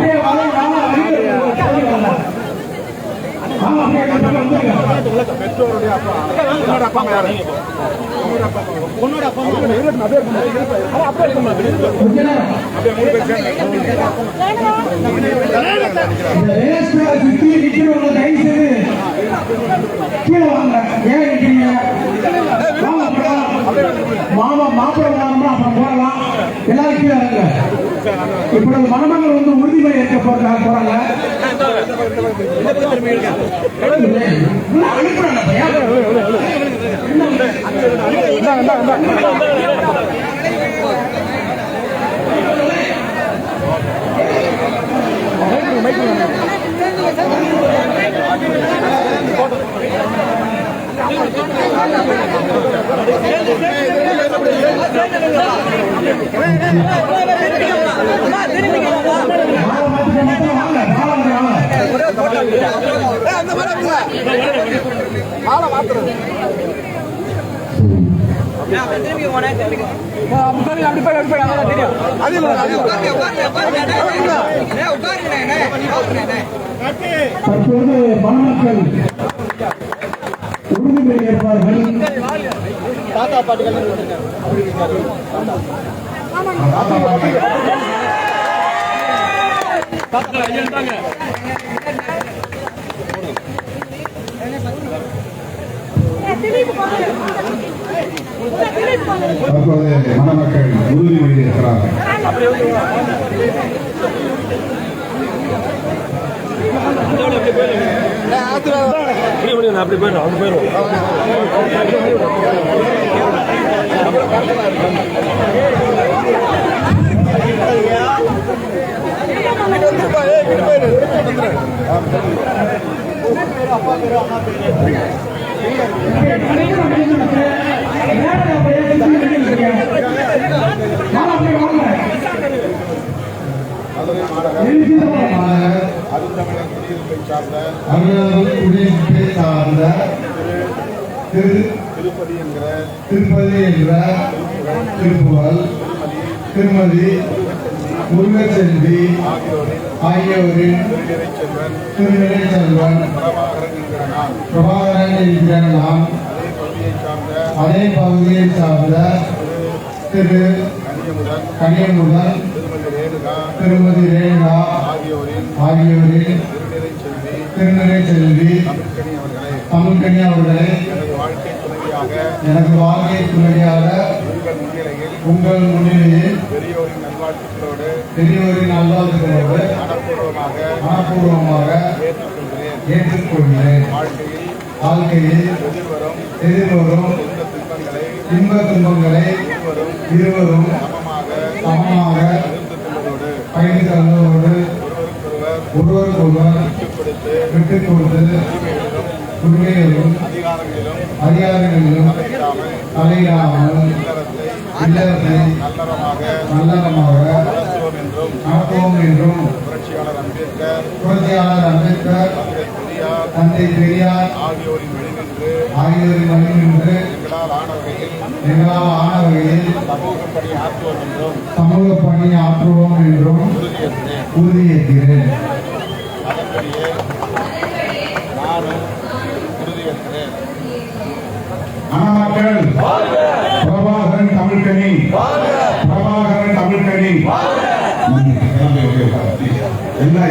அப்பா அம்மா பெற்றோருடைய அப்பா அப்பா யாரு பொண்ணோட அப்பா மாமா மாப்பிள்ளை அப்புறம் போடலாம் எல்லாரும் கீழே இருங்க. இப்பொழுது மணமகள் வந்து உறுதிமொழி ஏற்க போறாங்க. தற்போது மணமக்கள் உறுதிமொழி ஏற்பார்கள். தாத்தா பாட்டுகள் மணமக்கள் உறுதிமொழி இருக்கிறார்கள். அப்படி போயிடும் அப்படி போயிடும். திருப்பதி என்ற திருப்புகழ் திருமதி முருகச்செல்வி ஆகியோரின் திருநிலை செல்வன் பிரபாகரன் என்கிற நான் அதே பகுதியை சார்ந்த திரு கனியமுதன் திருமதி ரேணுகா ஆகியோரின் திருநிலை செல்வி தமிழ்கனி அவர்களை எனக்கு வாழ்க்கை துணையாக உங்கள் முன்னிலையில் பெரியோரின் நல்வாழ்த்துக்களோடு மனப்பூர்வமாக ஏற்றுக்கொள்கிறேன். வாழ்க்கையில் எதிர்வரும் இன்ப துன்பங்களை இருவரும் சமமாக பயணி தந்தோடு ஒருவருக்கொருவர் விட்டுக் கொடுத்து உரிமைகளும் அதிகாரங்களிலும் தலையிடாமல் இல்லத்தை நல்லறமாக நடத்துவோம் என்றும் புரட்சியாளர் அம்பேத்கர் தந்தை பெரியார் ஆகியோரின் வழிநின்று எங்களால் ஆன வகையில் சமூக பணி ஆற்றுவோம் என்றும் உறுதியேற்கிறேன். நானும் உறுதியேற்கிறேன். அண்ணாக்கள் பிரபாகரன் தமிழ்கனி, பிரபாகரன் தமிழ்கனி. எல்லா